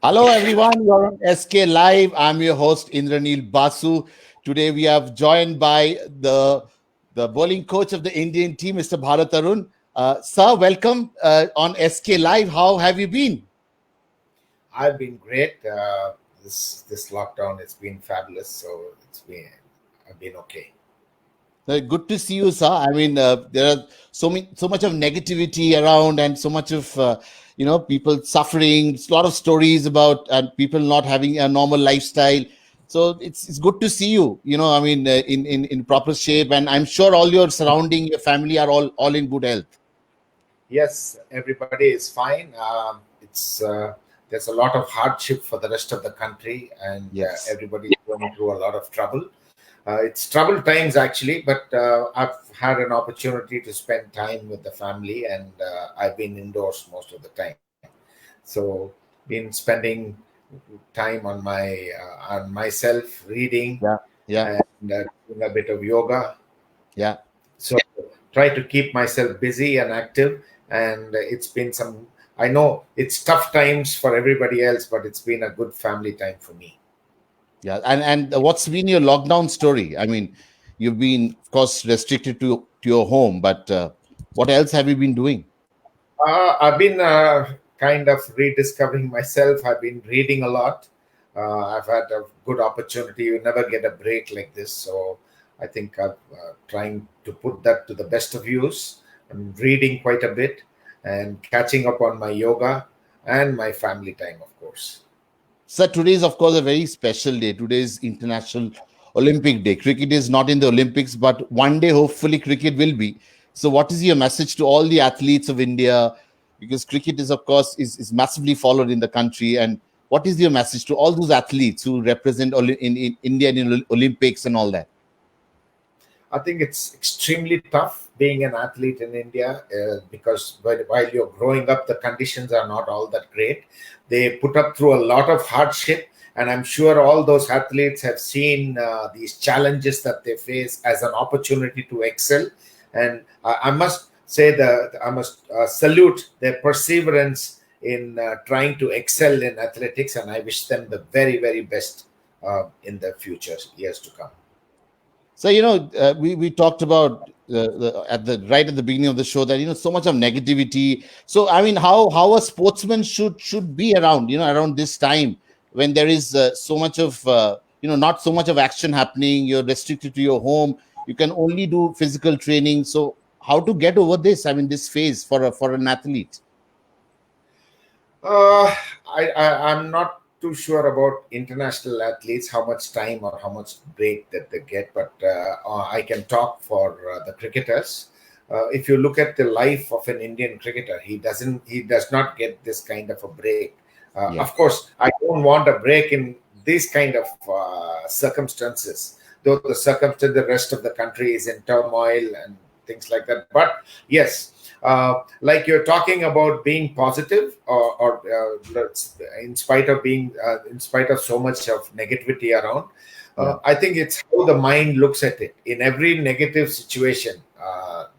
Hello, everyone. You're on SK Live. I'm your host, Indranil Basu. Today, we have joined by the bowling coach of the Indian team, Mr. Bharat Arun. Sir, welcome on SK Live. How have you been? I've been great. This lockdown has been fabulous. So I've been okay. Good to see you, sir. I mean, there are so much of negativity around, and so much of people suffering. A lot of stories about people not having a normal lifestyle. So it's good to see you. I mean, in proper shape, and I'm sure all your surrounding, your family are all in good health. Yes, everybody is fine. It's There's a lot of hardship for the rest of the country, and Yes. everybody is going through a lot of trouble. It's troubled times actually, but I've had an opportunity to spend time with the family, and I've been indoors most of the time. So, been spending time on myself, reading Yeah. Yeah. and doing a bit of yoga. Yeah. So try to keep myself busy and active. And it's been some. I know it's tough times for everybody else, but it's been a good family time for me. Yeah. And what's been your lockdown story? I mean, you've been, of course, restricted to your home, but what else have you been doing? I've been kind of rediscovering myself. I've been reading a lot. I've had a good opportunity. You never get a break like this. So I think I'm trying to put that to the best of use. I'm reading quite a bit and catching up on my yoga and my family time, of course. So today is, of course, a very special day. Today is International Olympic Day. Cricket is not in the Olympics, but one day, hopefully, cricket will be. So, what is your message to all the athletes of India? Because cricket is, of course, is massively followed in the country. And what is your message to all those athletes who represent in India in Olympics and all that? I think it's extremely tough being an athlete in India because while you're growing up, the conditions are not all that great. They put up through a lot of hardship, and I'm sure all those athletes have seen these challenges that they face as an opportunity to excel. And I must say that I must salute their perseverance in trying to excel in athletics, and I wish them the very, very best in the future years to come. So we talked about at the right at the beginning of the show that so much of negativity. So I mean, how a sportsman should be around around this time when there is so much of not so much of action happening. You're restricted to your home. You can only do physical training. So how to get over this? I mean, this phase for an athlete. Uh, I'm not too sure about international athletes, how much time or how much break that they get, but I can talk for the cricketers. If you look at the life of an Indian cricketer, he does not get this kind of a break. Yeah, Of course, I don't want a break in these kind of circumstances, though the rest of the country is in turmoil and things like that. But yes, like you're talking about being positive or in spite of so much of negativity around. yeah, I think it's how the mind looks at it. In every negative situation,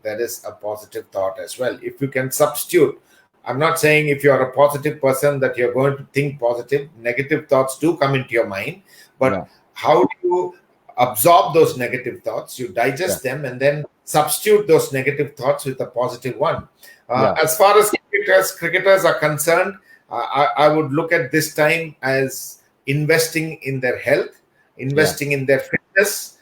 there is a positive thought as well. If you can substitute, I'm not saying if you're a positive person that you're going to think positive. Negative thoughts do come into your mind, yeah, but how do you absorb those negative thoughts? You yeah, digest them and then substitute those negative thoughts with a positive one. yeah, As far as cricketers are concerned, I would look at this time as investing in their health, yeah. investing in their fitness.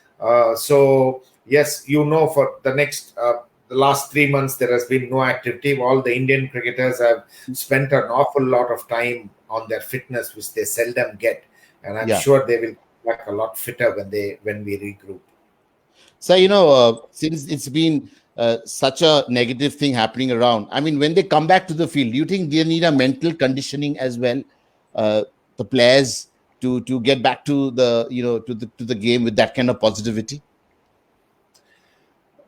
So yes, for the last 3 months there has been no activity. All the Indian cricketers have spent an awful lot of time on their fitness, which they seldom get, and I'm Yeah. sure they will come back a lot fitter when we regroup. So, since it's been such a negative thing happening around, I mean, when they come back to the field, do you think they need a mental conditioning as well, uh, the players to get back to the game with that kind of positivity?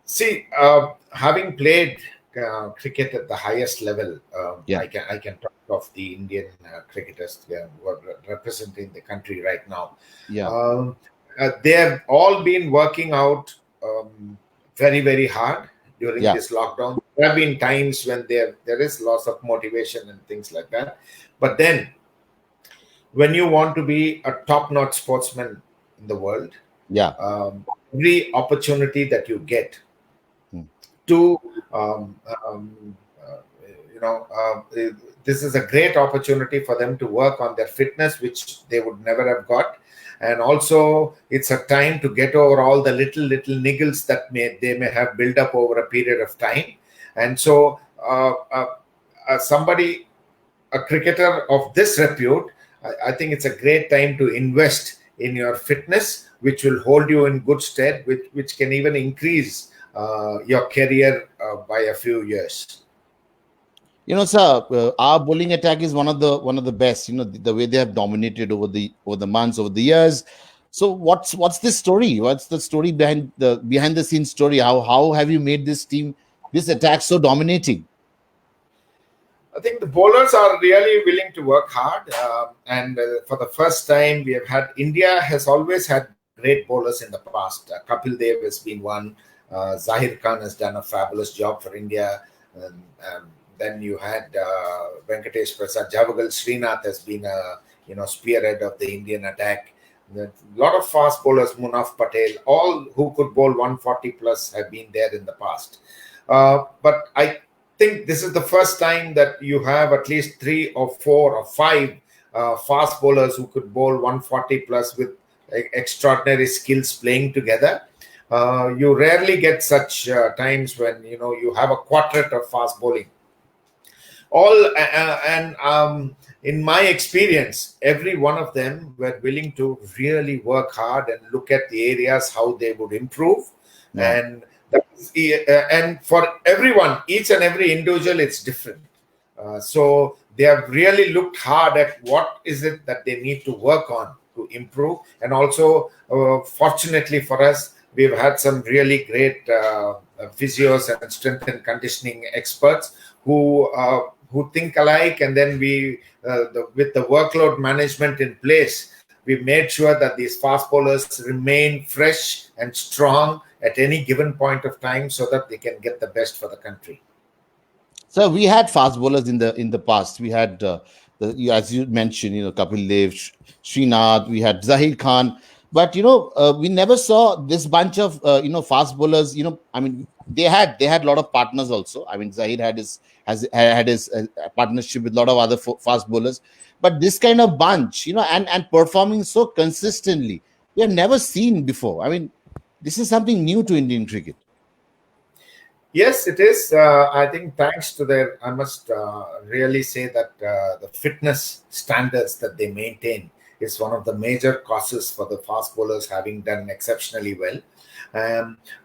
See, having played cricket at the highest level, Yeah, I can talk of the Indian cricketers who are representing the country right now. yeah, Um, they have all been working out very, very hard during yeah, this lockdown. There have been times when there is loss of motivation and things like that, but then when you want to be a top-notch sportsman in the world, Yeah. every opportunity that you get Hmm. to um, um, uh, you know this is a great opportunity for them to work on their fitness, which they would never have got. And also it's a time to get over all the little niggles that they may have built up over a period of time. And so somebody, a cricketer of this repute, I think it's a great time to invest in your fitness, which will hold you in good stead, which can even increase your career by a few years. Sir, our bowling attack is one of the best. The way they have dominated over the months, over the years. So what's this story? What's the story behind the scenes story? How have you made this team, this attack, so dominating? I think the bowlers are really willing to work hard, and for the first time, we have had India has always had great bowlers in the past. Kapil Dev has been one. Zahir Khan has done a fabulous job for India. Um, then you had Venkatesh Prasad Javagal. Srinath has been a spearhead of the Indian attack. A lot of fast bowlers, Munaf Patel, all who could bowl 140 plus have been there in the past. But I think this is the first time that you have at least 3 or 4 or 5 fast bowlers who could bowl 140 plus with extraordinary skills playing together. You rarely get such times when you have a quartet of fast bowling. And in my experience, every one of them were willing to really work hard and look at the areas how they would improve. Yeah. And for everyone, each and every individual, it's different. So they have really looked hard at what is it that they need to work on to improve. And also, fortunately for us, we've had some really great physios and strength and conditioning experts who think alike. And then with the workload management in place, we made sure that these fast bowlers remain fresh and strong at any given point of time so that they can get the best for the country. So we had fast bowlers in the past. We had as you mentioned, Kapil Dev, Srinath. We had Zahir Khan, but we never saw this bunch of fast bowlers. I mean, they had a lot of partners also. I mean, Zahir had his partnership with a lot of other fast bowlers, but this kind of bunch, and performing so consistently, we have never seen before. I mean, this is something new to Indian cricket. Yes, it is. I think thanks to their, I must really say that the fitness standards that they maintain is one of the major causes for the fast bowlers having done exceptionally well.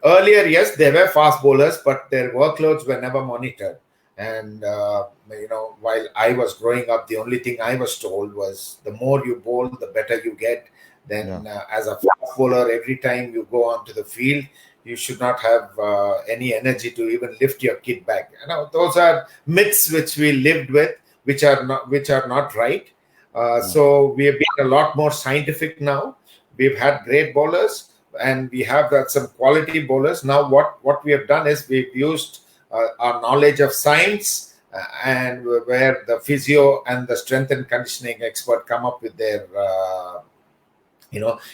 Earlier, yes, they were fast bowlers, but their workloads were never monitored. And while I was growing up, the only thing I was told was the more you bowl, the better you get. Then, Yeah. as a fast bowler, every time you go onto the field, you should not have any energy to even lift your kid back. Those are myths which we lived with, which are not right. Yeah. So we have been a lot more scientific now. We've had great bowlers, and we have got some quality bowlers. Now, what we have done is we've used our knowledge of science, and where the physio and the strength and conditioning expert come up with their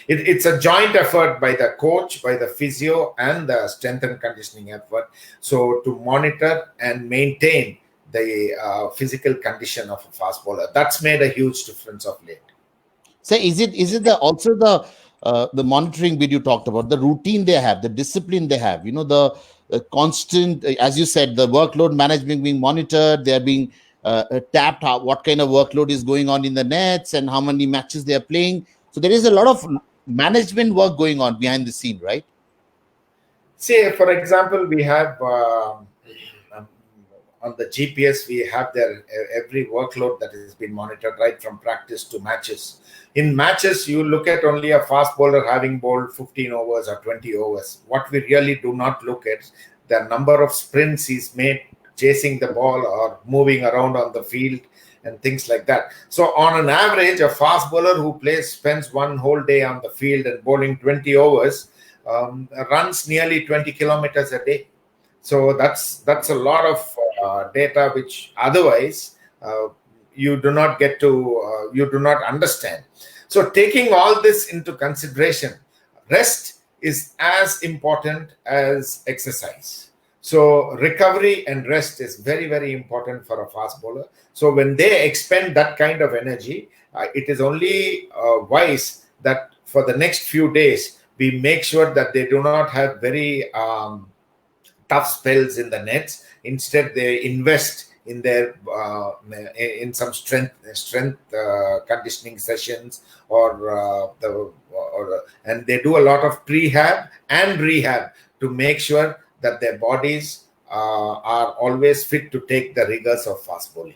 it's a joint effort by the coach, by the physio, and the strength and conditioning effort. So to monitor and maintain the physical condition of a fast bowler, that's made a huge difference of late. So is it the monitoring bit you talked about, the routine they have, the discipline they have, the constant, as you said, the workload management being monitored, they are being tapped, what kind of workload is going on in the nets and how many matches they are playing. So there is a lot of management work going on behind the scene, right? Say, for example, we have um, on the GPS, we have their every workload that has been monitored right from practice to matches. In matches, you look at only a fast bowler having bowled 15 overs or 20 overs. What we really do not look at the number of sprints he's made chasing the ball or moving around on the field and things like that. So on an average, a fast bowler who spends one whole day on the field and bowling 20 overs runs nearly 20 kilometers a day. So that's a lot of data, which otherwise you do not get to, you do not understand. So taking all this into consideration, rest is as important as exercise. So recovery and rest is very, very important for a fast bowler. So when they expend that kind of energy, it is only wise that for the next few days, we make sure that they do not have very tough spells in the nets. Instead, they invest in their in some strength conditioning sessions, and they do a lot of prehab and rehab to make sure that their bodies are always fit to take the rigors of fast bowling.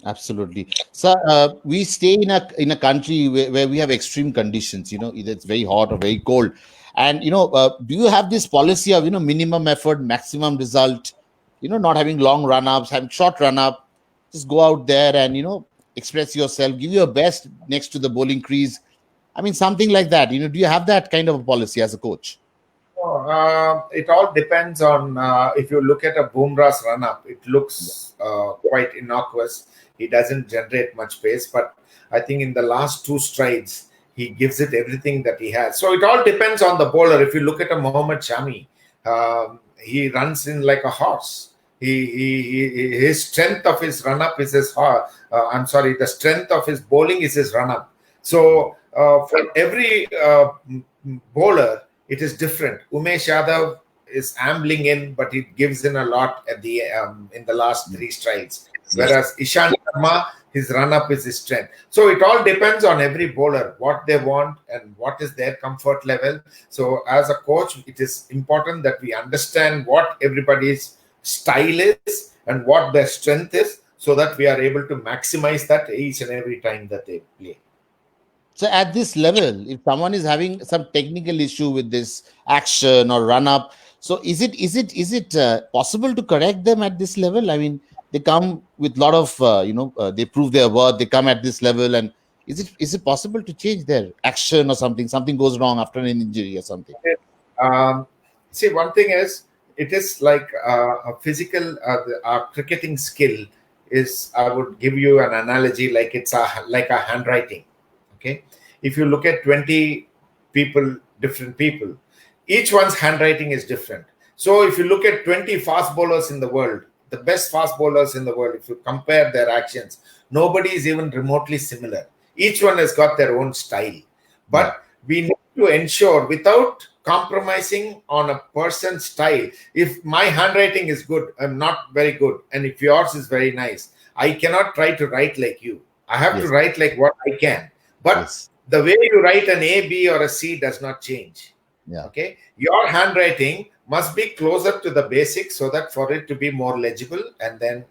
Absolutely. So we stay in a country where we have extreme conditions. Either it's very hot or very cold. And do you have this policy of minimum effort, maximum result? Not having long run-ups, having short run-up. Just go out there and express yourself, give your best next to the bowling crease. I mean, something like that. Do you have that kind of a policy as a coach? It all depends on if you look at a Bumrah's run-up, it looks quite innocuous. He doesn't generate much pace, but I think in the last two strides, he gives it everything that he has. So it all depends on the bowler. If you look at a Mohammad Shami, he runs in like a horse. His strength of his run-up is his horse. The strength of his bowling is his run-up. So for every bowler, it is different. Umesh Yadav is ambling in, but he gives in a lot at the in the last three strides. Whereas Ishan Sharma, his run-up is his strength. So it all depends on every bowler, what they want and what is their comfort level. So as a coach, it is important that we understand what everybody's style is and what their strength is, so that we are able to maximize that each and every time that they play. So at this level, if someone is having some technical issue with this action or run-up, so is it possible to correct them at this level? I mean, they come with a lot of, they prove their worth, they come at this level, and is it possible to change their action or something? Something goes wrong after an injury or something. See, one thing is, it is like a physical, our cricketing skill is, I would give you an analogy like it's like a handwriting. Okay, if you look at 20 people, different people, each one's handwriting is different. So if you look at 20 fast bowlers in the world, the best fast bowlers in the world, if you compare their actions, nobody is even remotely similar. Each one has got their own style. But we need to ensure, without compromising on a person's style, if my handwriting is good, I'm not very good, and if yours is very nice, I cannot try to write like you. I have to write like what I can. But the way you write an A, B, or a C does not change. Okay, your handwriting must be closer to the basics, so that for it to be more legible and then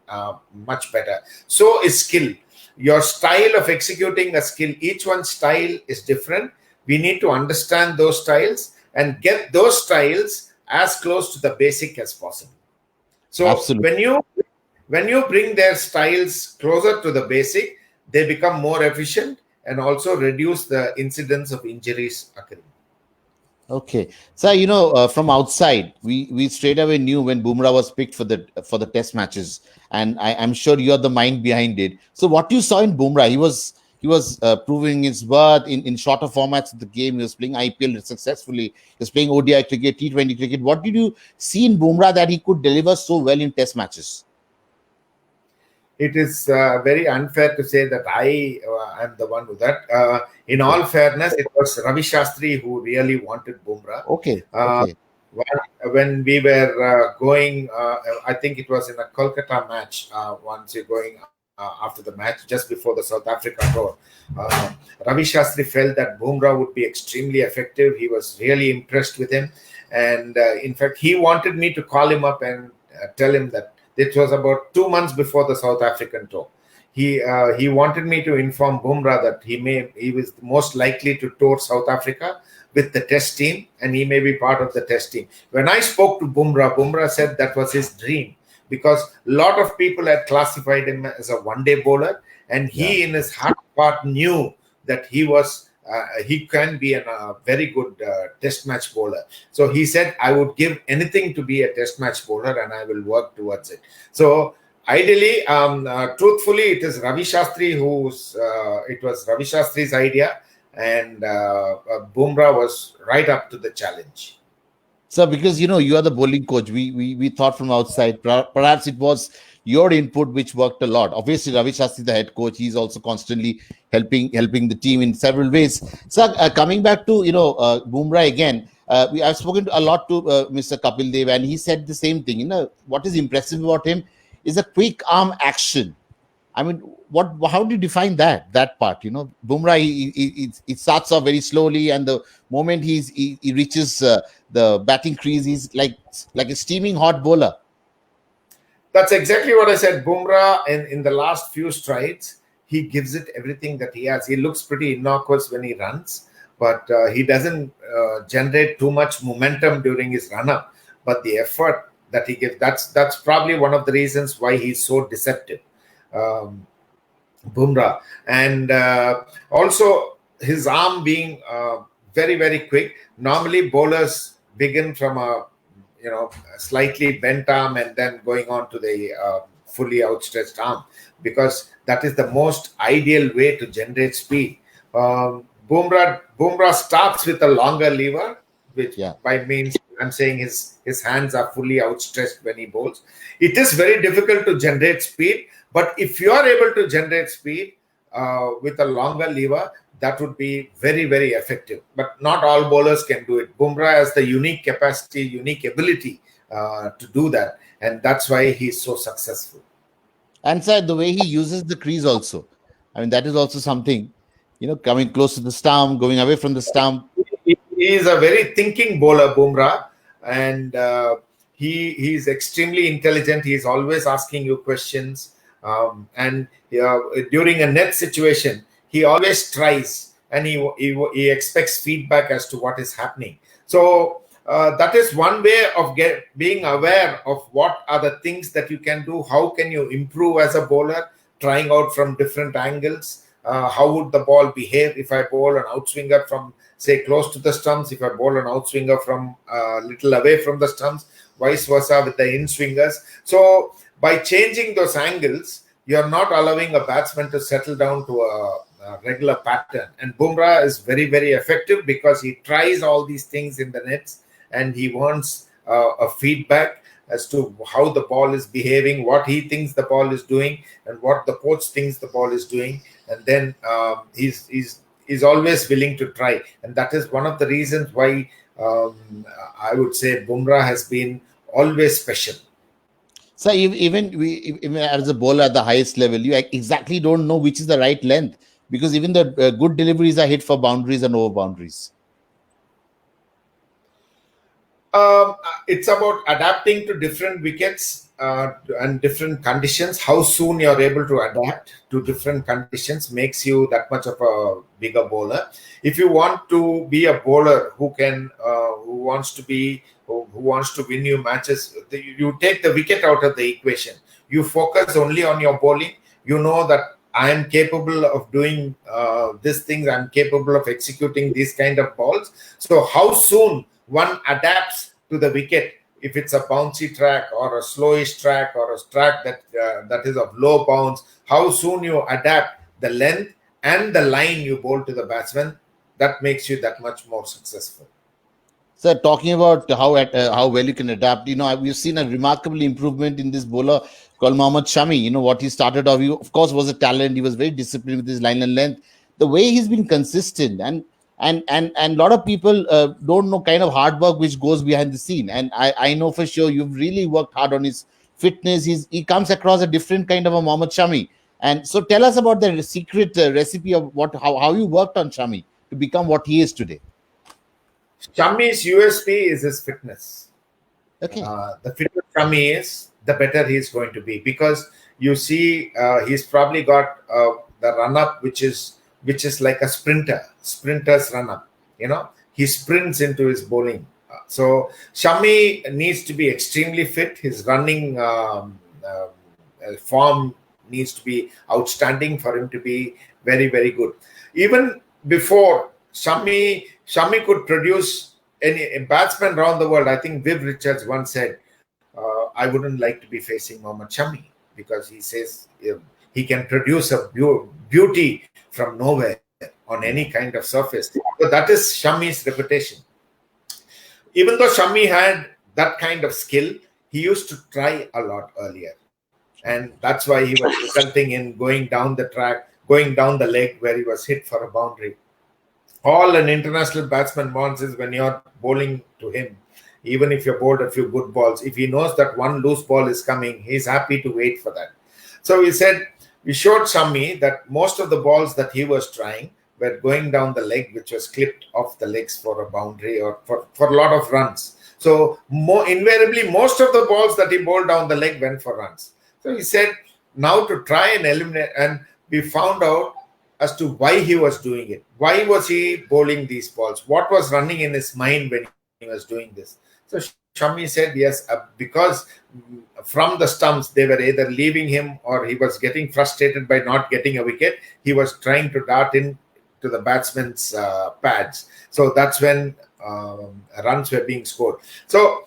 much better. So is skill. Your style of executing a skill, each one's style is different. We need to understand those styles and get those styles as close to the basic as possible. So when you bring their styles closer to the basic, they become more efficient and also reduce the incidence of injuries occurring. Okay, so from outside, we straight away knew when Bumrah was picked for the test matches, and I'm sure you're the mind behind it. So what you saw in Bumrah, he was proving his worth in shorter formats of the game. He was playing IPL successfully. He was playing ODI cricket, T20 cricket. What did you see in Bumrah that he could deliver so well in test matches? It is very unfair to say that I am the one who that. In all fairness, it was Ravi Shastri who really wanted Bumrah. Okay. When we were going, I think it was in a Kolkata match. Once you're going after the match, just before the South Africa tour, Ravi Shastri felt that Bumrah would be extremely effective. He was really impressed with him, and in fact, he wanted me to call him up and tell him that. It was about 2 months before the South African tour. He wanted me to inform Bumrah that he was most likely to tour South Africa with the test team, and he may be part of the test team. When I spoke to Bumrah said that was his dream, because a lot of people had classified him as a one-day bowler, and he in his heart of heart knew that he can be a very good test match bowler. So he said, I would give anything to be a test match bowler, and I will work towards it. So Ideally, truthfully, it is Ravi Shastri it was Ravi Shastri's idea, and Bumrah was right up to the challenge. So, because you are the bowling coach, we thought from outside. Perhaps it was your input which worked a lot. Obviously, Ravi Shastri, the head coach, he's also constantly helping the team in several ways. So, coming back to Bumrah again, I've spoken a lot to Mr. Kapil Dev, and he said the same thing. What is impressive about him is a quick arm action. I mean, How do you define that part? Bumrah, he starts off very slowly, and the moment he reaches the batting crease, he's like a steaming hot bowler. That's exactly what I said. Bumrah, in the last few strides, he gives it everything that he has. He looks pretty innocuous when he runs, but he doesn't generate too much momentum during his run-up. But the effort that he gives, that's probably one of the reasons why he's so deceptive. Bumrah, and also his arm being very, very quick. Normally bowlers begin from a slightly bent arm and then going on to the fully outstretched arm, because that is the most ideal way to generate speed. Bumrah starts with a longer lever, which by means I'm saying his hands are fully outstretched when he bowls. It is very difficult to generate speed, but if you are able to generate speed with a longer lever, that would be very, very effective. But not all bowlers can do it. Bumrah has the unique capacity, unique ability to do that, and that's why he's so successful. And sir, the way he uses the crease also, I mean, that is also something. Coming close to the stump, going away from the stump. He is a very thinking bowler, Bumrah, and he's extremely intelligent. He's always asking you questions, and during a net situation, he always tries, and he expects feedback as to what is happening. So that is one way of being aware of what are the things that you can do. How can you improve as a bowler? Trying out from different angles. How would the ball behave if I bowl an outswinger from, say, close to the stumps? If I bowl an outswinger from a little away from the stumps, vice versa with the in-swingers. So by changing those angles, you're not allowing a batsman to settle down to a regular pattern. And Bumrah is very, very effective because he tries all these things in the nets, and he wants a feedback as to how the ball is behaving, what he thinks the ball is doing, and what the coach thinks the ball is doing. And then he's always willing to try. And that is one of the reasons why I would say Bumrah has been always special. So even as a bowler at the highest level, you exactly don't know which is the right length, because even the good deliveries are hit for boundaries and over boundaries. It's about adapting to different wickets and different conditions. How soon you're able to adapt to different conditions makes you that much of a bigger bowler. If you want to be a bowler who wants to win you matches, you take the wicket out of the equation. You focus only on your bowling. You know that I am capable of doing these things. I'm capable of executing these kind of balls. So how soon one adapts to the wicket, if it's a bouncy track or a slowish track or a track that is of low bounce, how soon you adapt the length and the line you bowl to the batsman, that makes you that much more successful. So talking about how well you can adapt, we've seen a remarkable improvement in this bowler called Mohammad Shami. What he started off, he of course was a talent. He was very disciplined with his line and length. The way he's been consistent, and a lot of people don't know kind of hard work which goes behind the scene. And I know for sure you've really worked hard on his fitness. He comes across a different kind of a Mohammad Shami. And so tell us about the secret recipe of how you worked on Shami to become what he is today. Shami's USP is his fitness. Okay. The fitter Shami is, the better he's going to be, because you see he's probably got the run-up which is like a sprinter's run-up. He sprints into his bowling. So Shami needs to be extremely fit. His running form needs to be outstanding for him to be very, very good. Even before Shami could produce a batsman around the world. I think Viv Richards once said, I wouldn't like to be facing Mohammad Shami. because he says he can produce a beauty from nowhere on any kind of surface. So that is Shami's reputation. Even though Shami had that kind of skill, he used to try a lot earlier. And that's why he was resulting in going down the track, going down the leg where he was hit for a boundary. All an international batsman wants is when you're bowling to him, even if you're bowled a few good balls, if he knows that one loose ball is coming, he's happy to wait for that. So we showed Shami that most of the balls that he was trying were going down the leg, which was clipped off the legs for a boundary or for a lot of runs. So invariably, most of the balls that he bowled down the leg went for runs. So he said, now to try and eliminate, and we found out as to why he was doing it. Why was he bowling these balls? What was running in his mind when he was doing this? So Shami said, yes, because from the stumps, they were either leaving him or he was getting frustrated by not getting a wicket. He was trying to dart in to the batsman's pads. So that's when runs were being scored. So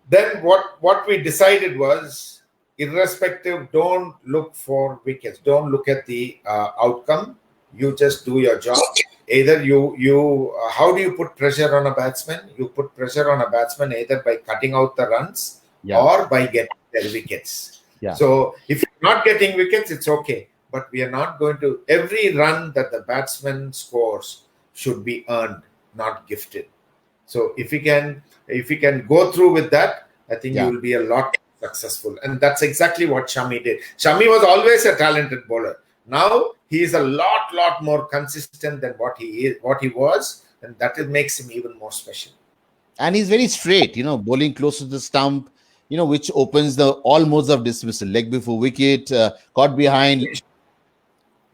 then what we decided was, irrespective, don't look for wickets. Don't look at the outcome. You just do your job. Either how do you put pressure on a batsman? You put pressure on a batsman either by cutting out the runs or by getting their wickets. Yeah. So if you're not getting wickets, it's okay. But we are not going to, every run that the batsman scores should be earned, not gifted. So if you can go through with that, I think you will be a lot successful. And that's exactly what Shami did. Shami was always a talented bowler. Now he is a lot more consistent than what he was, and that makes him even more special. And he's very straight, bowling close to the stump, which opens all modes of dismissal. Leg before wicket, caught behind.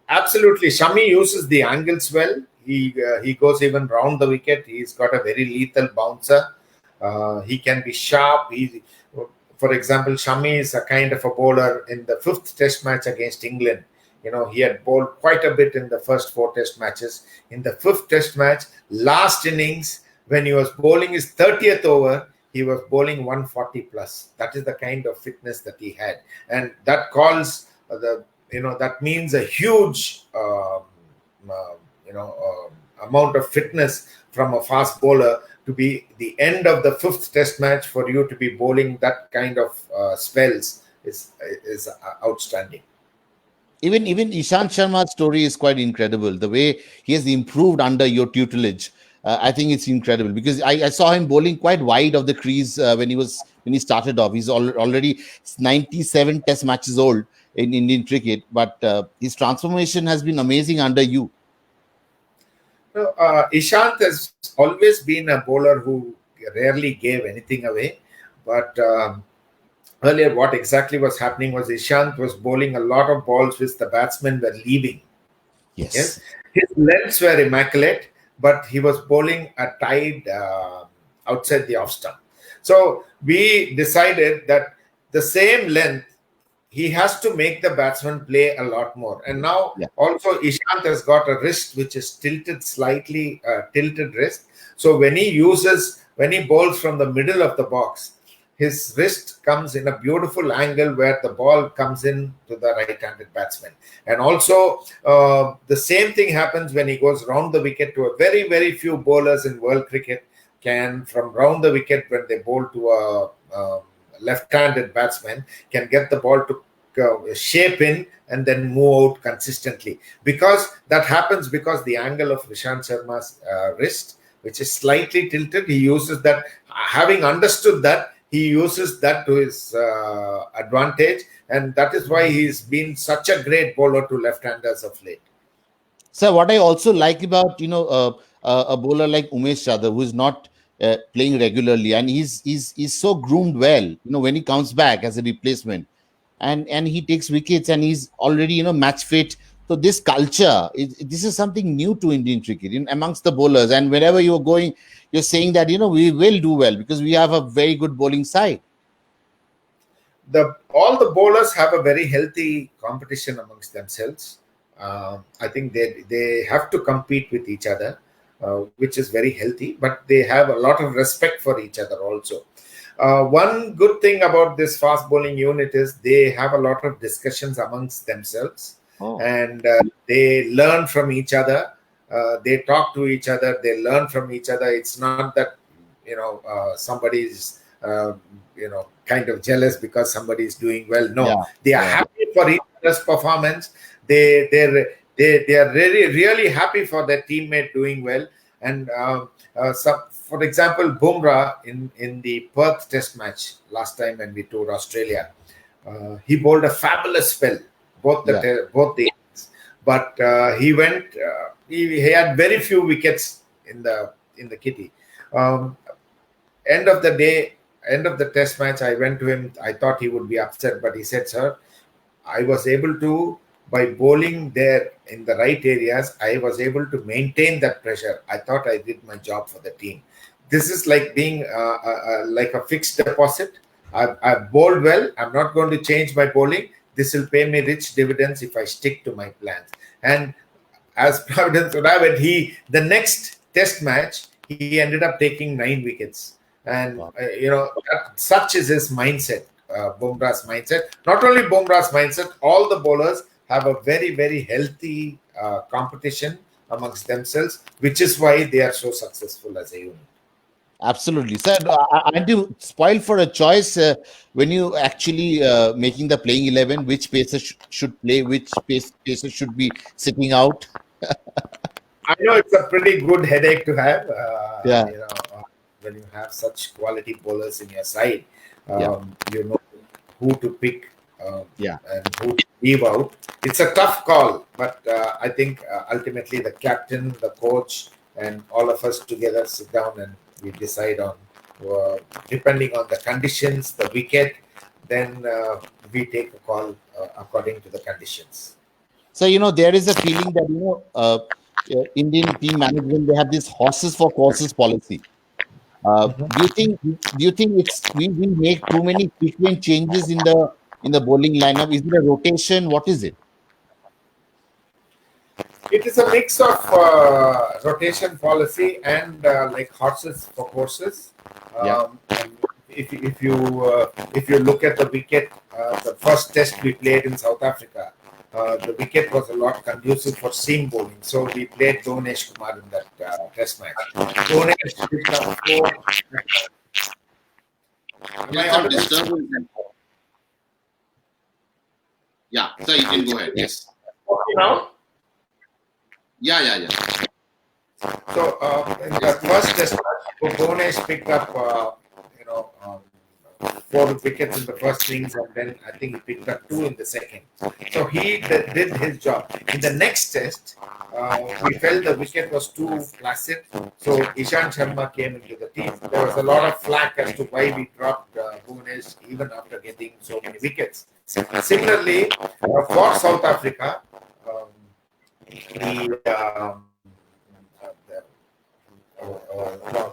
Absolutely. Shami uses the angles well. He goes even round the wicket. He's got a very lethal bouncer. He can be sharp. For example, Shami is a kind of a bowler in the 5th test match against England. He had bowled quite a bit in the first 4 test matches. In the 5th test match, last innings, when he was bowling his 30th over, he was bowling 140 plus. That is the kind of fitness that he had. And that calls that means a huge amount of fitness from a fast bowler to be the end of the 5th test match. For you to be bowling that kind of spells is outstanding. Even Ishant Sharma's story is quite incredible. The way he has improved under your tutelage, I think it's incredible, because I saw him bowling quite wide of the crease when he started off. He's already 97 test matches old in Indian cricket, but his transformation has been amazing under you. Ishant has always been a bowler who rarely gave anything away, but earlier what exactly was happening was Ishant was bowling a lot of balls which the batsmen were leaving. Yes? His lengths were immaculate, but he was bowling a tide outside the off stump. So we decided that the same length, he has to make the batsman play a lot more. And now also Ishant has got a wrist which is tilted slightly, tilted wrist. So when he bowls from the middle of the box, his wrist comes in a beautiful angle where the ball comes in to the right-handed batsman. And also the same thing happens when he goes round the wicket. To a very, very few bowlers in world cricket can, from round the wicket when they bowl to a left-handed batsman, can get the ball to shape in and then move out consistently. Because that happens because the angle of Ishant Sharma's wrist, which is slightly tilted, he uses that. Having understood that, he uses that to his advantage, and that is why he's been such a great bowler to left-handers of late. So what I also like about a bowler like Umesh Yadav, who is not playing regularly, and he's so groomed well. When he comes back as a replacement, and he takes wickets, and he's already match fit. So this culture, this is something new to Indian cricket amongst the bowlers. And wherever you're going, you're saying that we will do well because we have a very good bowling side. All the bowlers have a very healthy competition amongst themselves. I think they have to compete with each other, which is very healthy. But they have a lot of respect for each other also. One good thing about this fast bowling unit is they have a lot of discussions amongst themselves, Oh, and they learn from each other. They talk to each other. They learn from each other. It's not that somebody's kind of jealous because somebody is doing well. No, yeah, they are yeah. happy for each other's performance. They are really happy for their teammate doing well. And for example, Bumrah in the Perth Test match last time when we toured Australia, he bowled a fabulous spell, Yeah. both the innings. But he went. He had very few wickets in the kitty. Um, End of the day, end of the Test match, I went to him. I thought he would be upset, but he said, "Sir, I was able to, by bowling there in the right areas, I was able to maintain that pressure. I thought I did my job for the team. This is like being like a fixed deposit. I've bowled well. I'm not going to change my bowling. This will pay me rich dividends if I stick to my plans." And as Providence would have it, the next Test match, he ended up taking 9 wickets. And, Wow. such is his mindset. Bumrah's mindset. Not only Bumrah's mindset, all the bowlers have a very, very healthy competition amongst themselves, which is why they are so successful as a unit. Absolutely. So, aren't you spoiled for a choice when you actually making the playing 11? Which pacer should play? Which pacer should be sitting out? I know it's a pretty good headache to have, Yeah, when you have such quality bowlers in your side. yeah, You know who to pick, yeah. and who to leave out. It's a tough call, but I think ultimately the captain, the coach, and all of us together sit down and we decide on, depending on the conditions, the wicket, then we take a call according to the conditions. So there is a feeling that Indian team management, they have this horses for courses policy. Do you think we will make too many frequent changes in the bowling lineup? Is it a rotation? What is it? It is a mix of rotation policy and like horses for courses. Yeah. And if you look at the wicket, the first test we played in South Africa, the wicket was a lot conducive for seam bowling. So we played Bhuvanesh Kumar in that test match. Bhuvanesh picked up four. Am I There's some audible? disturbance. Yeah, so you can go ahead. Yes. Okay, now? Yeah. So in the first test match, Bhuvanesh picked up, 4 wickets in the first innings, and then I think he picked up 2 in the second. So he did his job. In the next test, we felt the wicket was too placid, so Ishant Sharma came into the team. There was a lot of flack as to why we dropped Bhuvanesh even after getting so many wickets. Similarly, for South Africa,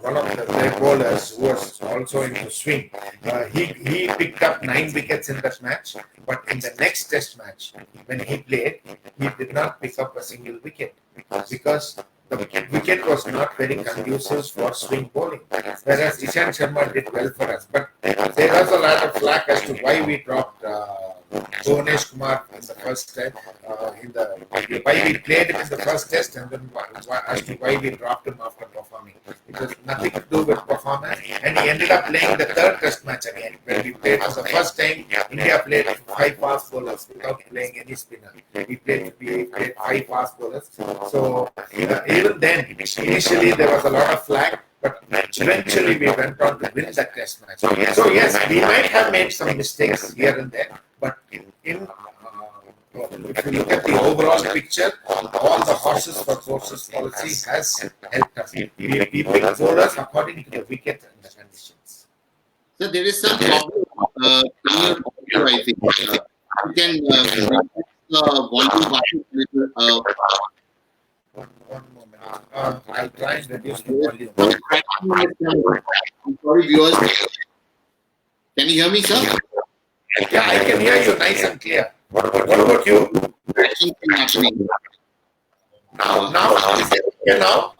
one of their bowlers who was also into swing. He picked up 9 wickets in that match, but in the next test match, when he played, he did not pick up a single wicket because the wicket was not very conducive for swing bowling. Whereas Ishant Sharma did well for us. But there was a lot of flack as to why we dropped Bhuvanesh Kumar in the first time, why we played him in the first test, and then as to why we dropped him after performing. It was nothing to do with performance, and he ended up playing the third test match again. When we played for the first time, India played 5 fast bowlers without playing any spinner. We played 5 fast bowlers. So even then, initially there was a lot of flack, but eventually we went on to win that test match. So yes, we might have made some mistakes here and there, but if you look at the overall picture, all the horses for courses policy has helped us. We pick bowlers according to the wicket and the conditions. So there is some problem in your audio, I think. You can reduce the volume button. One moment. I'll try and reduce the volume. I'm sorry, viewers. Can you hear me, sir? Yeah, I can hear you nice and clear. What about you? Crashing thing happening. Now? Is it clear now?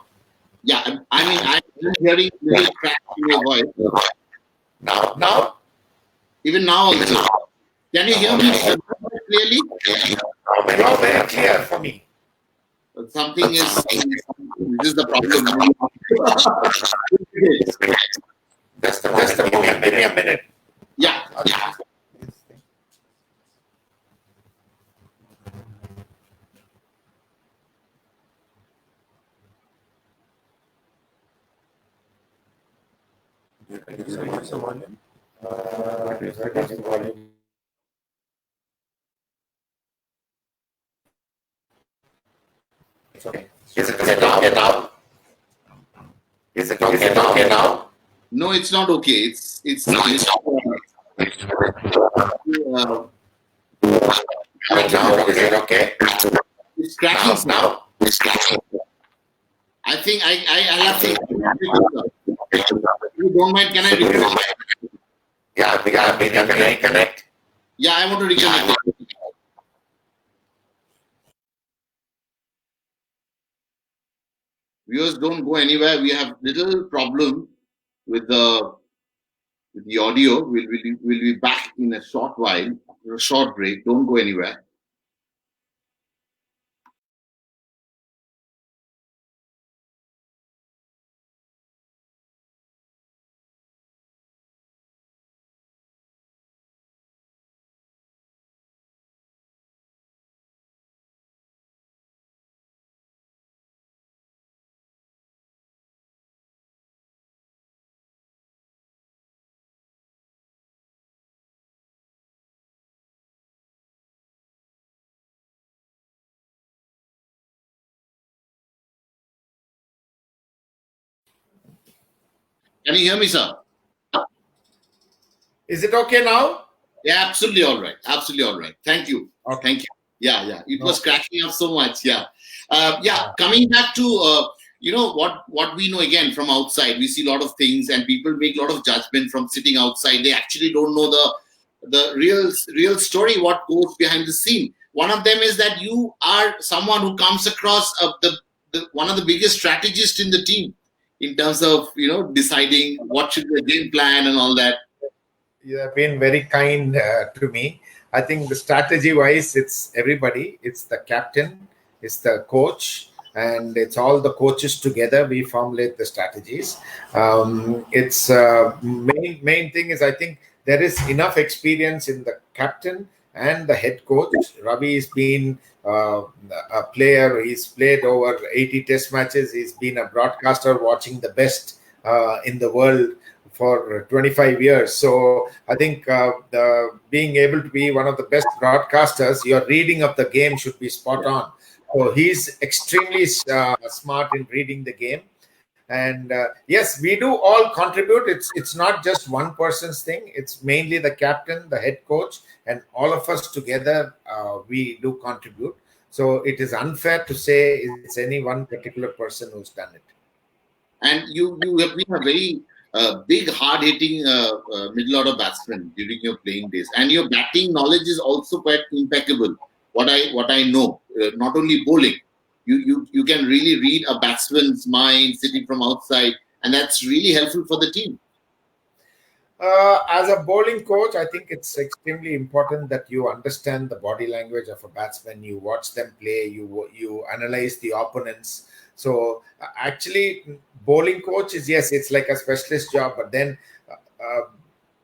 Yeah, I mean, I'm hearing very cracks in your voice. Now? Even now also. Can you hear me clearly? You're very clear for me. Something is, this is the problem. Just a moment, maybe a minute. Yeah. Reduce the volume. Reduce the volume. It's okay. Is it okay now? Is it okay now? No, it's not okay. It's not. Now, is it okay? It's cracking Now? It's cracking. I think I have to. If you don't mind, can I reconnect? Yeah, can I reconnect? Yeah, I want to reconnect. Viewers, don't go anywhere. We have little problem with the audio. We'll be back in a short while, after a short break. Don't go anywhere. Can you hear me, sir? Is it okay now? Yeah, absolutely all right. Absolutely all right. Thank you. Okay. Thank you. Yeah. It was cracking up so much. Yeah. Coming back to what we know again from outside, we see a lot of things, and people make a lot of judgment from sitting outside. They actually don't know the real story, what goes behind the scene. One of them is that you are someone who comes across the one of the biggest strategists in the team in terms of deciding what should be the game plan and all that. You have been very kind to me. I think the strategy wise, it's everybody. It's the captain, it's the coach, and it's all the coaches together. We formulate the strategies. It's main thing is, I think there is enough experience in the captain and the head coach. Ravi has been a player. He's played over 80 test matches. He's been a broadcaster watching the best in the world for 25 years. So I think being able to be one of the best broadcasters, your reading of the game should be spot on. So he's extremely smart in reading the game. And yes, we do all contribute. It's not just one person's thing. It's mainly the captain, the head coach, and all of us together. We do contribute. So it is unfair to say it's any one particular person who's done it. And you have been a very big, hard-hitting middle order batsman during your playing days, and your batting knowledge is also quite impeccable. What I know, not only bowling, you can really read a batsman's mind sitting from outside, and that's really helpful for the team. As a bowling coach, I think it's extremely important that you understand the body language of a batsman. You watch them play. You analyze the opponents. So actually, bowling coach is, yes, it's like a specialist job. But then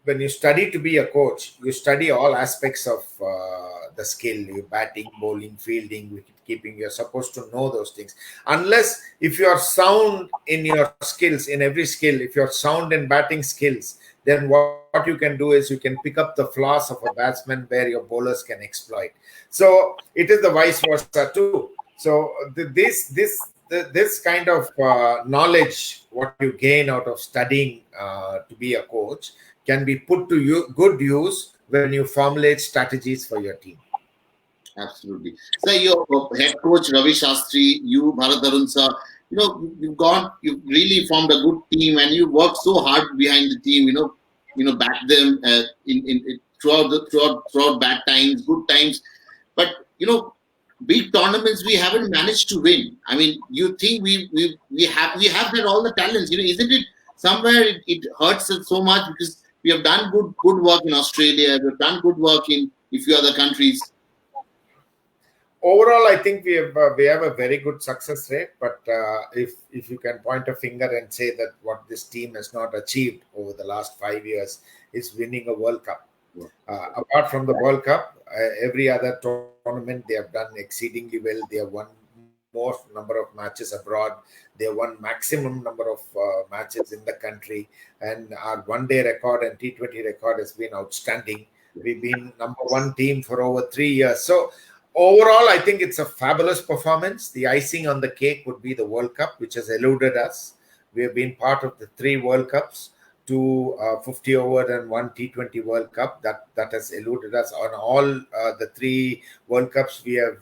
when you study to be a coach, you study all aspects of the skill. You batting, bowling, fielding, wicket keeping. You're supposed to know those things. Unless if you are sound in your skills, in every skill, if you're sound in batting skills, then what you can do is you can pick up the flaws of a batsman where your bowlers can exploit. So it is the vice versa too. So this kind of knowledge, what you gain out of studying to be a coach, can be put to good use when you formulate strategies for your team. Absolutely. So your head coach Ravi Shastri, you Bharat Arun sir, you've really formed a good team, and you worked so hard behind the team. Back them throughout bad times, good times, but big tournaments we haven't managed to win. I mean, you think we have that all the talents? Isn't it somewhere it hurts us so much because We have done good work in Australia. We've done good work in a few other countries. Overall, I think we have a very good success rate. But if you can point a finger and say that what this team has not achieved over the last 5 years is winning a World Cup. Apart from the World Cup, every other tournament they have done exceedingly well. They have won more number of matches abroad. They won maximum number of matches in the country, and our one-day record and T20 record has been outstanding. We've been number one team for over 3 years. So overall, I think it's a fabulous performance. The icing on the cake would be the World Cup, which has eluded us. We have been part of the 3 World Cups, 2 50 over and 1 T20 World Cup. That has eluded us. On all the 3 World Cups, we have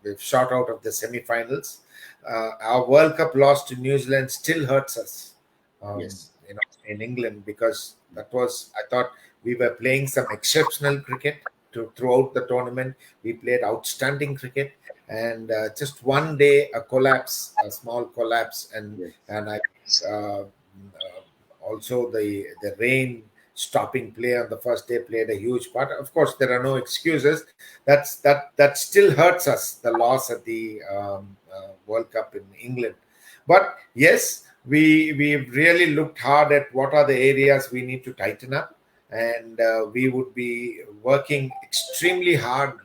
we've shot out of the semi-finals. Our World Cup loss to New Zealand still hurts us. Yes. In England, because I thought we were playing some exceptional cricket throughout the tournament. We played outstanding cricket, and just one day a small collapse, and also the rain stopping play on the first day played a huge part. Of course, there are no excuses. That still hurts us, the loss at the World Cup in England. But yes, we've really looked hard at what are the areas we need to tighten up, and we would be working extremely hard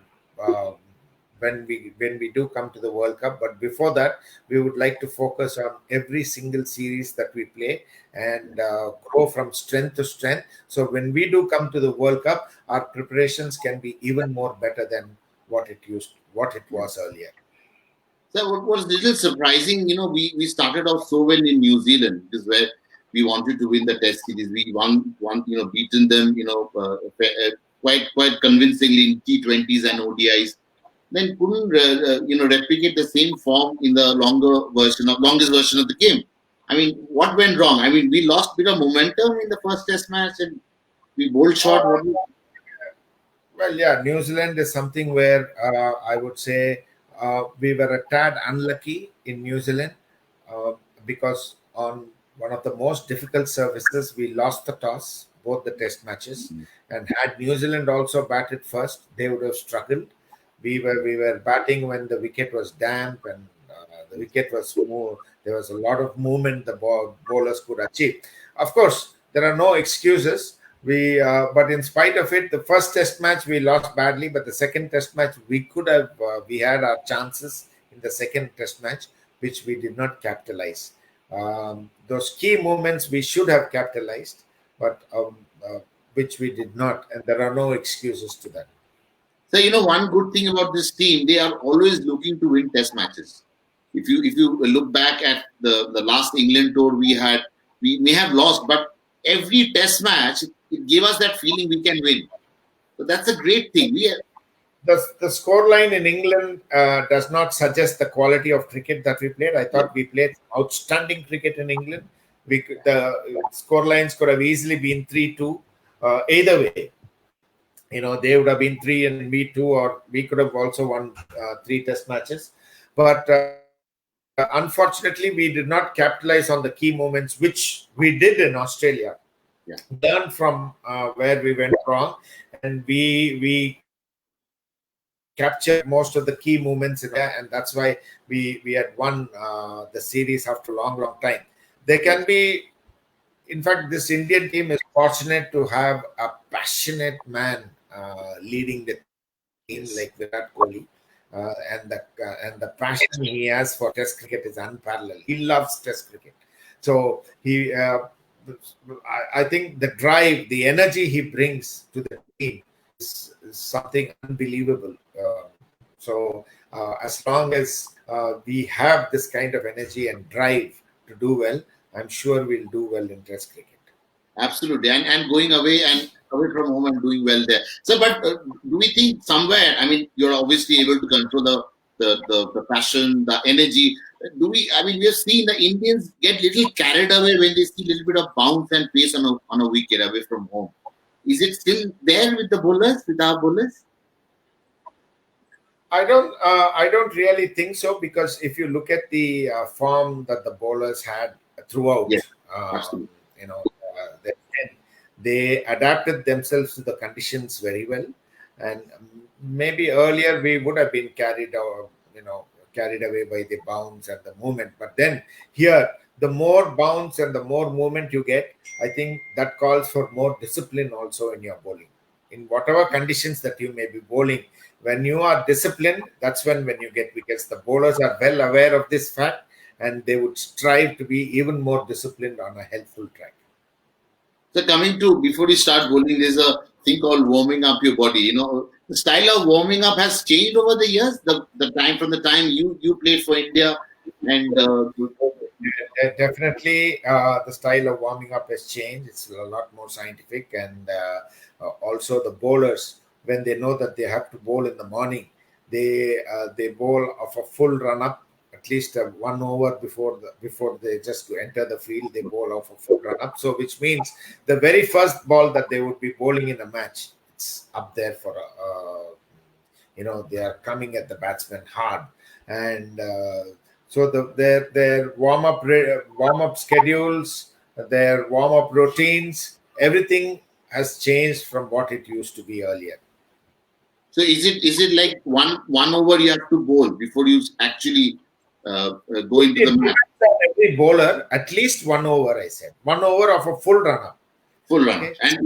when we do come to the World Cup. But before that, we would like to focus on every single series that we play and grow from strength to strength. So when we do come to the World Cup, our preparations can be even more better than what it was earlier. So what was a little surprising, we started off so well in New Zealand, which is where we wanted to win the Test series. We beaten them, quite convincingly in T20s and ODIs. Then couldn't replicate the same form in the longest version of the game. I mean, what went wrong? I mean, we lost a bit of momentum in the first Test match, and we bowled short. Well, yeah, New Zealand is something where I would say we were a tad unlucky in New Zealand because on one of the most difficult services, we lost the toss, both the Test matches, and had New Zealand also batted first, they would have struggled. We were batting when the wicket was damp and the wicket was smooth. There was a lot of movement the bowlers could achieve. Of course, there are no excuses. But in spite of it, the first Test match we lost badly, but the second Test match we had our chances in the second Test match, which we did not capitalize. Those key moments we should have capitalized, but which we did not, and there are no excuses to that. So one good thing about this team, they are always looking to win Test matches. If you look back at the last England tour we had, we may have lost, but every Test match it gave us that feeling we can win. So that's a great thing. The scoreline in England does not suggest the quality of cricket that we played. I thought we played outstanding cricket in England. The scorelines could have easily been 3-2. Either way, they would have been 3 and we 2, or we could have also won 3 Test matches. But unfortunately, we did not capitalize on the key moments, which we did in Australia. Yeah. Learn from where we went wrong, and we captured most of the key moments in there, and that's why we had won the series after a long time. There can be, in fact, this Indian team is fortunate to have a passionate man leading the team like Virat Kohli, and the passion he has for Test cricket is unparalleled. He loves Test cricket, so he. I think the drive, the energy he brings to the team is something unbelievable. So as long as we have this kind of energy and drive to do well, I'm sure we'll do well in Test cricket. Absolutely, and going away from home and doing well there. So, but do we think somewhere? I mean, you're obviously able to control the passion, the energy. We have seen the Indians get little carried away when they see a little bit of bounce and pace on a wicket away from home. Is it still there with our bowlers? I don't really think so, because if you look at the form that the bowlers had throughout, Yes, absolutely. They adapted themselves to the conditions very well, and maybe earlier we would have been carried away by the bounce and the movement. But then here, the more bounce and the more movement you get, I think that calls for more discipline also in your bowling. In whatever conditions that you may be bowling, when you are disciplined, that's when you get wickets. The bowlers are well aware of this fact, and they would strive to be even more disciplined on a helpful track. So coming to, before you start bowling, there's a thing called warming up your body. The style of warming up has changed over the years. The time from the time you played for India, and Definitely, the style of warming up has changed. It's a lot more scientific, and also the bowlers, when they know that they have to bowl in the morning, they bowl of a full run up, at least 1 hour before they just to enter the field. They bowl off a full run up. So, which means the very first ball that they would be bowling in a match, it's up there for they are coming at the batsman hard, and so their warm up schedules, their warm up routines, everything has changed from what it used to be earlier. so is it like one over you have to bowl before you actually go into the match? Every bowler, at least 1 over. I said 1 over of a full run up. Full run. Okay. And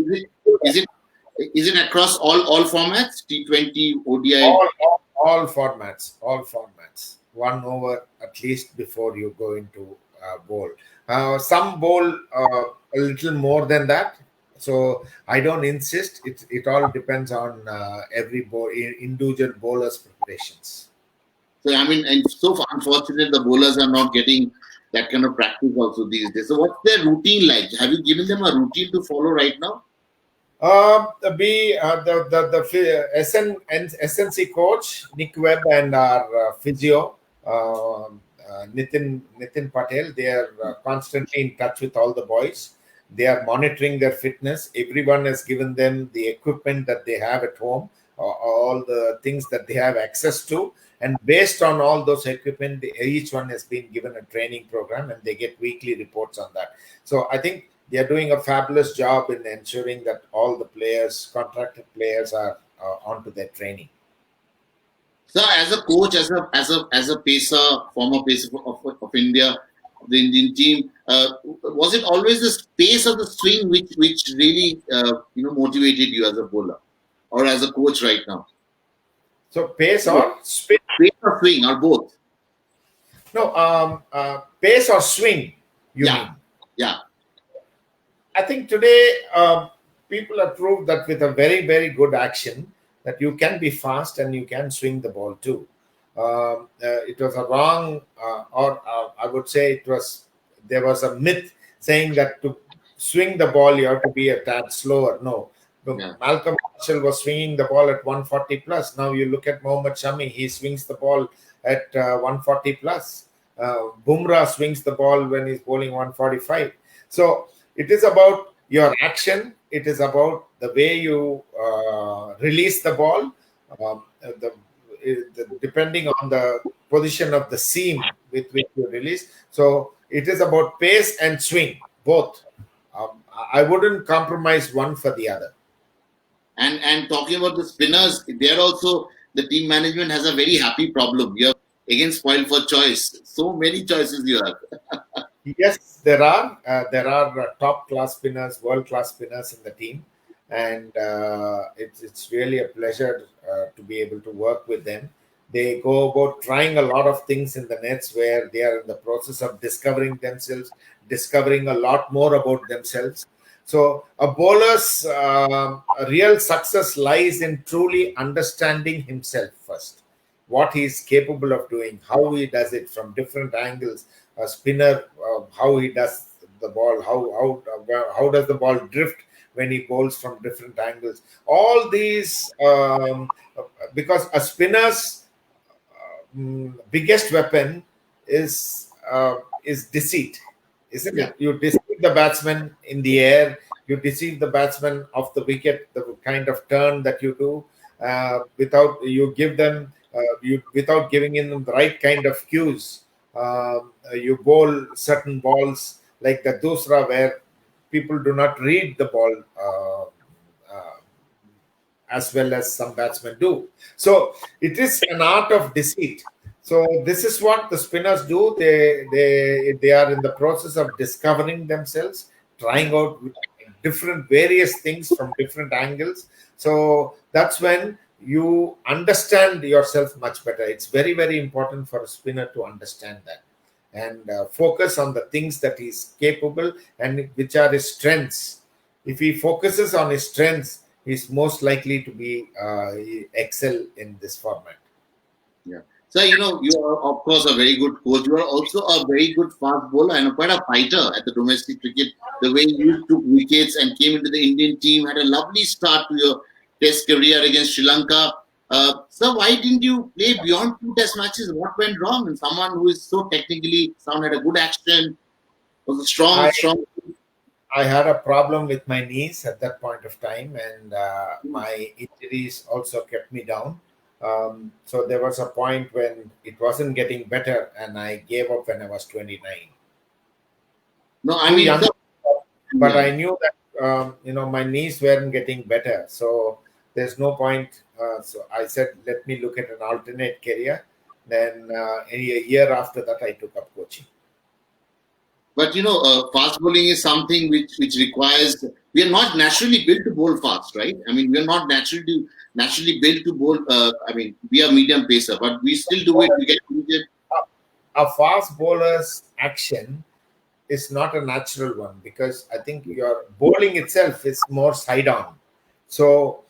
is it across all formats? T20, ODI. All formats. 1 over at least before you go into bowl. Some bowl a little more than that. So I don't insist. It all depends on every individual bowler's preparations. So I mean, and so unfortunate the bowlers are not getting that kind of practice also these days. So what's their routine like? Have you given them a routine to follow right now? The SNC coach Nick Webb and our physio Nitin Patel, they are constantly in touch with all the boys. They are monitoring their fitness. Everyone has given them the equipment that they have at home, all the things that they have access to, and based on all those equipment, each one has been given a training program, and they get weekly reports on that. So I think they are doing a fabulous job in ensuring that all the players, contracted players, are onto their training. So, as a coach, as a pacer, former pacer of India, the Indian team, was it always the pace of the swing which really motivated you as a bowler or as a coach right now? So pace or spin? Pace or swing or both? No, pace or swing. You mean? Yeah. I think today people have proved that with a very, very good action that you can be fast and you can swing the ball too. It was a wrong, or I would say there was a myth saying that to swing the ball you have to be a tad slower. No. Yeah. Malcolm Marshall was swinging the ball at 140 plus. Now you look at Mohammad Shami, he swings the ball at 140 plus. Bumrah swings the ball when he's bowling 145. So it is about your action. It is about the way you release the ball, depending on the position of the seam with which you release. So it is about pace and swing, both. I wouldn't compromise one for the other. And talking about the spinners, they're also, the team management has a very happy problem. You're again spoiled for choice. So many choices you have. Yes, there are top class spinners, world class spinners in the team, and it's really a pleasure to be able to work with them. They go about trying a lot of things in the nets where they are in the process of discovering themselves, discovering a lot more about themselves. So a bowler's real success lies in truly understanding himself first, what he is capable of doing, how he does it from different angles. A spinner, how he does the ball, how does the ball drift when he bowls from different angles. All these, because a spinner's biggest weapon is deceit, isn't it? You deceive the batsman in the air, you deceive the batsman off the wicket, the kind of turn that you do, without giving them the right kind of cues. You bowl certain balls like the dusra where people do not read the ball as well as some batsmen do. So it is an art of deceit. So this is what the spinners do. They are in the process of discovering themselves, trying out different various things from different angles. So that's when you understand yourself much better. It's very, very important for a spinner to understand that and focus on the things that he's capable and which are his strengths. If he focuses on his strengths, he's most likely to be excel in this format. Yeah. So, you are, of course, a very good coach. You are also a very good fast bowler and quite a fighter at the domestic cricket. The way you took wickets and came into the Indian team, had a lovely start to your test career against Sri Lanka. So, why didn't you play beyond 2 test matches? What went wrong? And someone who is so technically sound, had a good action, was a strong. I had a problem with my knees at that point of time, and my injuries also kept me down. So there was a point when it wasn't getting better, and I gave up when I was 29. No, I mean, but I knew that my knees weren't getting better, so there's no point. So I said, let me look at an alternate career. Then a year after that, I took up coaching. But fast bowling is something which requires. We are not naturally built to bowl fast, right? I mean, we are not naturally built to bowl. We are medium pacer, but we still do it. We get injured. A fast bowler's action is not a natural one because I think your bowling itself is more side on. So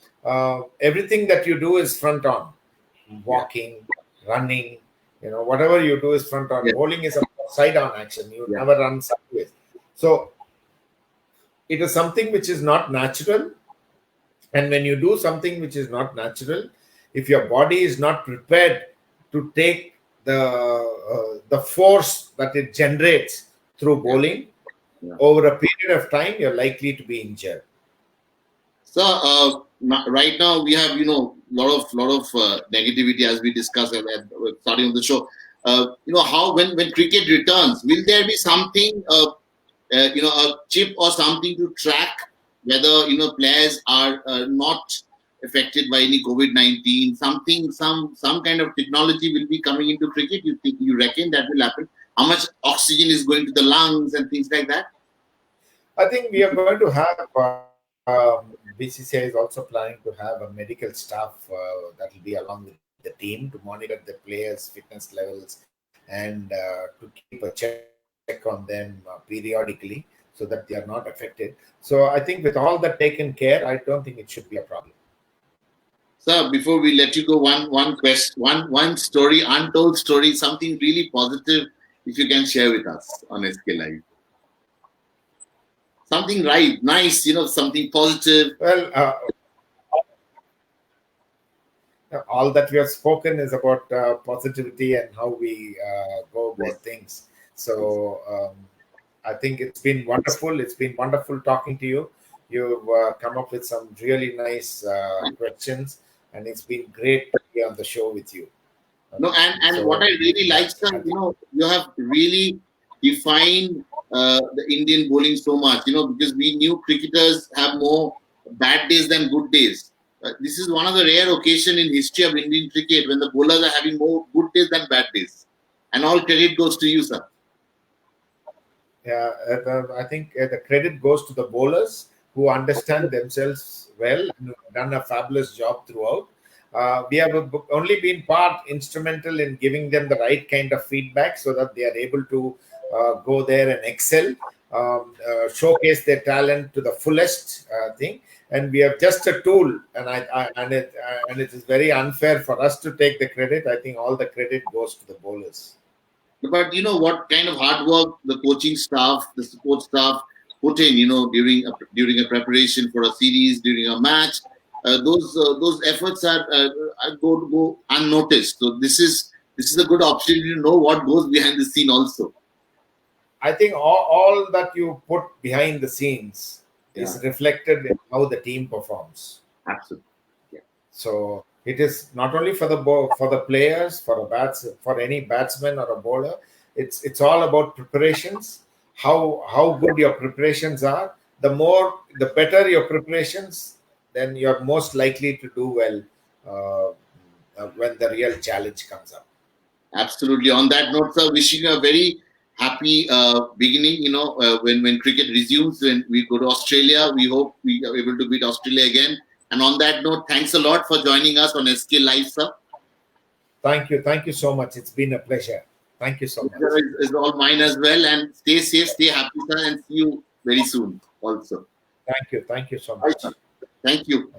everything that you do is front on, walking, running. Whatever you do is front on. Yeah. Bowling is a side on action. You never run sideways. So it is something which is not natural. And when you do something which is not natural, if your body is not prepared to take the force that it generates through bowling over a period of time, you're likely to be injured. So right now we have lot of negativity as we discussed at starting of the show. How when cricket returns, will there be something a chip or something to track whether players are not affected by any COVID-19? Some kind of technology will be coming into cricket. You reckon that will happen? How much oxygen is going to the lungs and things like that? I think we are going to have BCCI is also planning to have a medical staff that will be along with the team to monitor the players' fitness levels and to keep a check on them periodically so that they are not affected. So I think with all that taken care, I don't think it should be a problem. Sir, before we let you go, one story, untold story, something really positive, if you can share with us on SKLIVE. Something nice, something positive. Well, all that we have spoken is about positivity and how we go about things. So I think it's been wonderful. It's been wonderful talking to you. You've come up with some really nice questions, and it's been great to be on the show with you. No, and so, what I really like, sir, you have really defined the Indian bowling so much, because we knew cricketers have more bad days than good days. This is one of the rare occasions in history of Indian cricket when the bowlers are having more good days than bad days. And all credit goes to you, sir. Yeah, I think the credit goes to the bowlers who understand themselves well and have done a fabulous job throughout. We have only been instrumental in giving them the right kind of feedback so that they are able to go there and excel, showcase their talent to the fullest thing. And we have just a tool, and it is very unfair for us to take the credit. I think all the credit goes to the bowlers. But what kind of hard work the coaching staff, the support staff put in, during a preparation for a series, during a match, those efforts are go unnoticed. So this is a good opportunity to know what goes behind the scene also. I think all that you put behind the scenes is reflected in how the team performs. Absolutely. Yeah. So it is not only for the players, for any batsman or a bowler. It's all about preparations. How good your preparations are the better your preparations, then you're most likely to do well when the real challenge comes up. Absolutely. On that note, sir, wishing you a very happy beginning. When cricket resumes, when we go to Australia, we hope we are able to beat Australia again. And on that note, thanks a lot for joining us on SK Live, sir. Thank you so much. It's been a pleasure. Thank you so much. It's all mine as well. And stay safe, stay happy, sir, and see you very soon also. Thank you so much. Thank you.